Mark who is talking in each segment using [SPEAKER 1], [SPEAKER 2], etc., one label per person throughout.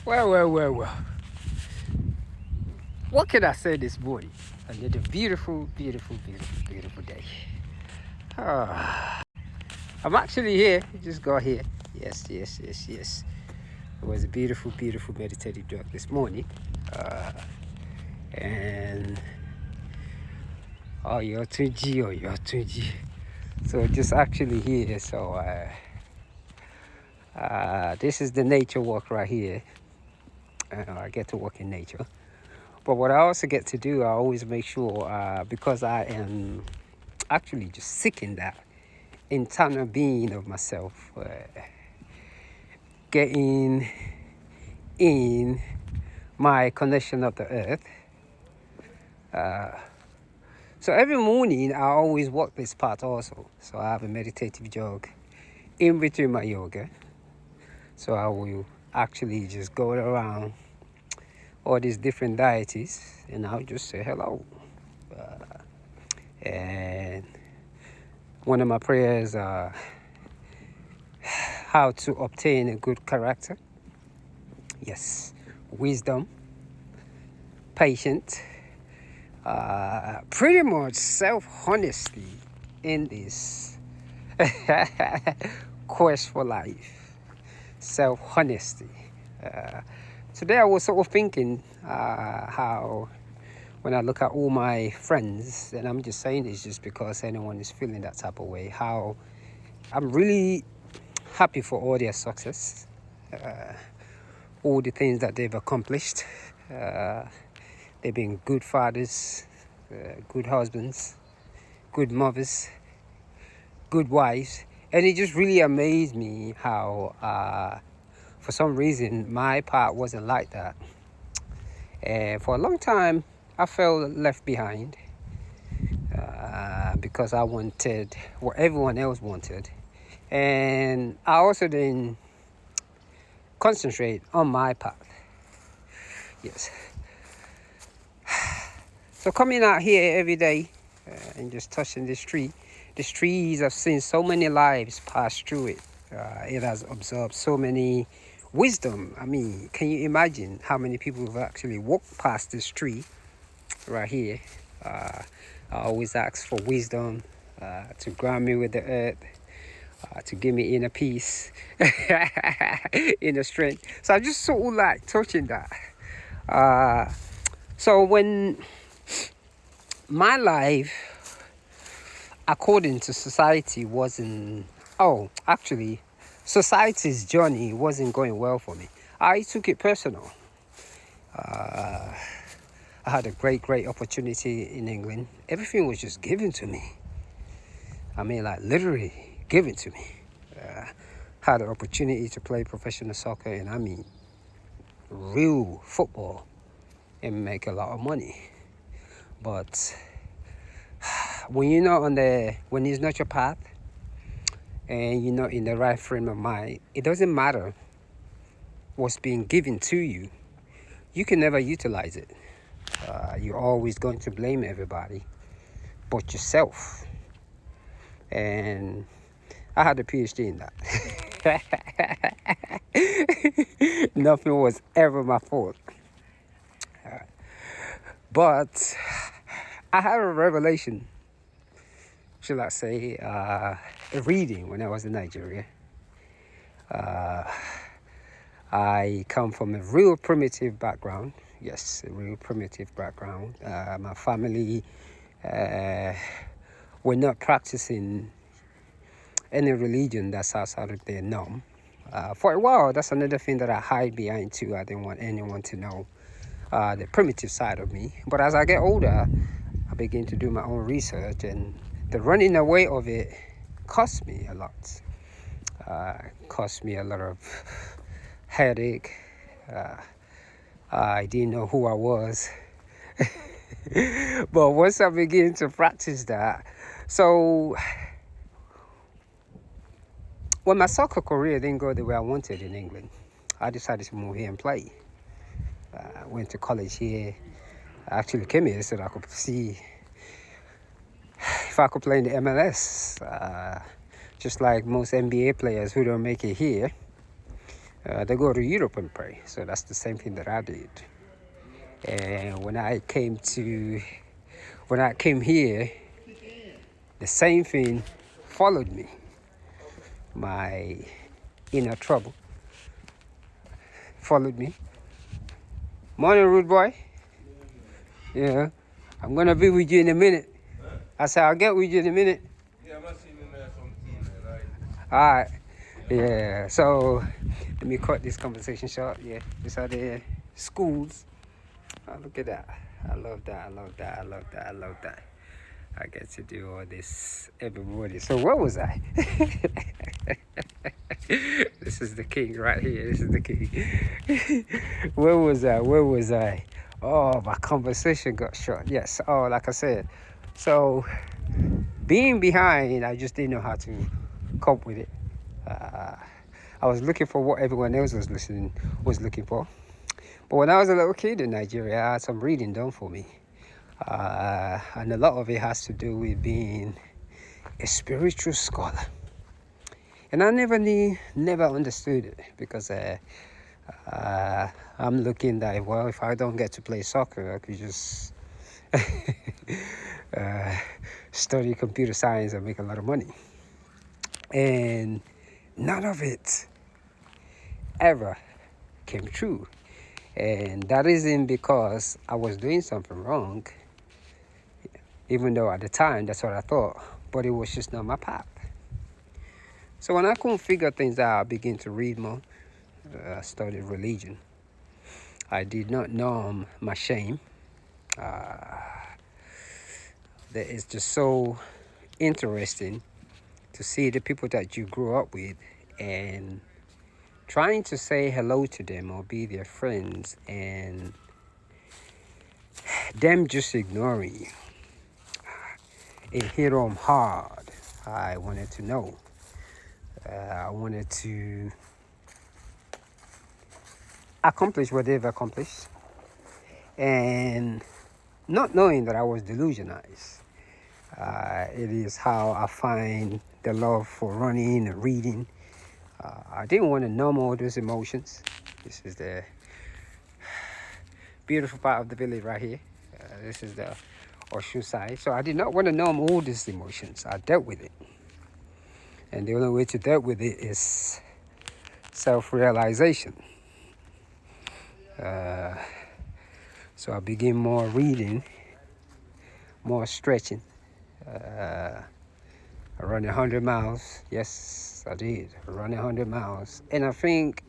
[SPEAKER 1] Well. What can I say this morning? Another beautiful day. Ah, I'm actually here. Just got here. Yes. It was a beautiful meditative walk this morning. Uh, and you're 2G. So just actually here. So this is the nature walk right here. I get to walk in nature. But what I also get to do, I always make sure, because I am actually just seeking that internal being of myself, getting in my connection of the earth. So every morning I always walk this path also. So I have a meditative jog in between my yoga. So I will actually just go around all these different deities and I'll just say hello. And one of my prayers are how to obtain a good character. Yes, wisdom, patience, pretty much self-honesty in this quest for life. Self-honesty. Today I was sort of thinking how when I look at all my friends, and I'm just saying this just because anyone is feeling that type of way, how I'm really happy for all their success, all the things that they've accomplished. They've been good fathers, good husbands, good mothers, good wives. And it just really amazed me how, for some reason, my part wasn't like that. And for a long time, I felt left behind because I wanted what everyone else wanted. And I also didn't concentrate on my path. Yes. So coming out here every day and just touching this tree, these trees, I've seen so many lives pass through it. It has absorbed so many wisdom. I mean, can you imagine how many people have actually walked past this tree right here? I always ask for wisdom to ground me with the earth, to give me inner peace, inner strength. So I just sort of like touching that. So when my life, according to society, society's journey wasn't going well for me. I took it personal. I had a great opportunity in England. Everything was just given to me. I mean, like literally given to me. Had an opportunity to play professional soccer, and I mean real football, and make a lot of money. But when you're not when it's not your path, and you're not in the right frame of mind, it doesn't matter what's being given to you. You can never utilize it. You're always going to blame everybody but yourself. And I had a PhD in that. Nothing was ever my fault. But I had a revelation, should I say, a reading when I was in Nigeria. I come from a real primitive background. Yes, a real primitive background. My family were not practicing any religion that's outside of their norm. For a while, that's another thing that I hide behind too. I didn't want anyone to know the primitive side of me. But as I get older, I begin to do my own research, and the running away of it cost me a lot. Cost me a lot of headache. I didn't know who I was. But once I began to practice that, so when my soccer career didn't go the way I wanted in England, I decided to move here and play. I went to college here. I actually came here so that I could see if I could play in the MLS. Just like most NBA players who don't make it here, They go to Europe and pray. So that's the same thing that I did. And when I came here, the same thing followed me. My inner trouble followed me. Morning, rude boy. Yeah, I'm gonna be with you in a minute. I said I'll get with you in a minute.
[SPEAKER 2] Yeah, I'm not seeing him there something, right?
[SPEAKER 1] All right. Yeah. So let me cut this conversation short. Yeah. These are the schools. Oh, look at that. I love that. I love that. I love that. I love that. I get to do all this every morning. So where was I? This is the king right here. This is the king. Where was I? Where was I? Oh, my conversation got short. Yes. Oh, like I said. So being behind, I just didn't know how to cope with it. I was looking for what everyone else was looking for. But when I was a little kid in Nigeria, I had some reading done for me. And a lot of it has to do with being a spiritual scholar. And I never understood it because I'm looking that, well, if I don't get to play soccer, I could just study computer science and make a lot of money. And none of it ever came true. And that isn't because I was doing something wrong, even though at the time that's what I thought, but it was just not my path. So when I couldn't figure things out, I began to read more. I studied religion. I did not numb my shame. That is just so interesting to see the people that you grew up with and trying to say hello to them or be their friends and them just ignoring you. It hit home hard. I wanted to know. I wanted to accomplish what they've accomplished and not knowing that I was delusionized. It is how I find the love for running and reading. I didn't want to numb all those emotions. This is the beautiful part of the village right here. This is the Ocean side. So I did not want to numb all these emotions. I dealt with it. And the only way to deal with it is self-realization. So I began more reading, more stretching. I ran 100 miles. Yes, I did. I ran 100 miles. And I think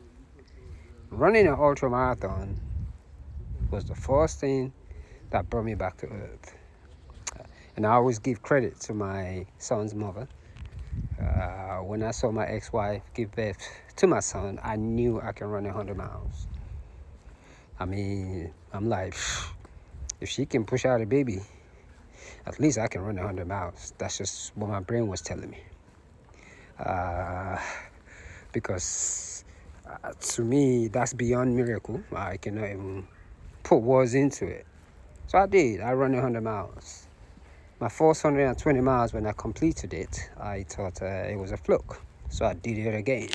[SPEAKER 1] running an ultra marathon was the first thing that brought me back to earth. And I always give credit to my son's mother. When I saw my ex-wife give birth to my son, I knew I can run 100 miles. I mean, I'm like, if she can push out a baby, at least I can run 100 miles. That's just what my brain was telling me. Because to me, that's beyond miracle. I cannot even put words into it. So I did. I ran 100 miles. My first 120 miles, when I completed it, I thought it was a fluke. So I did it again.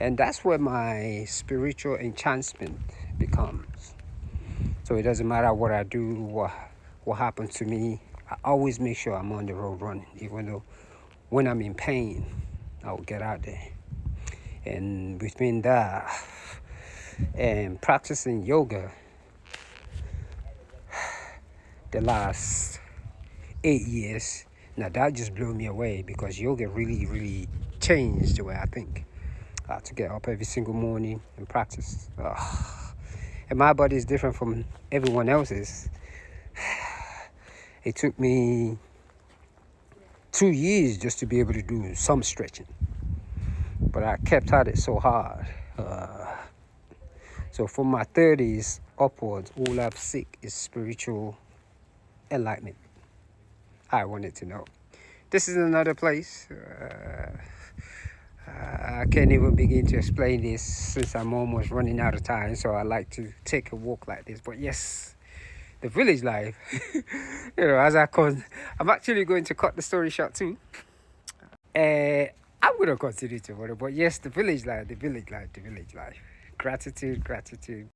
[SPEAKER 1] And that's where my spiritual enhancement becomes. So it doesn't matter what I do, what happens to me. I always make sure I'm on the road running, even though when I'm in pain, I will get out there. And between that and practicing yoga, the last 8 years, now that just blew me away because yoga really changed the way I think. I have to get up every single morning and practice. And my body is different from everyone else's. It took me 2 years just to be able to do some stretching, but I kept at it so hard. So from my 30s upwards, all I've seek is spiritual enlightenment. I wanted to know. This is another place. I can't even begin to explain this since I'm almost running out of time, so I like to take a walk like this. But yes, the village life, as I'm actually going to cut the story short too. I'm gonna continue tomorrow. But yes, the village life, the village life, the village life. Gratitude, gratitude.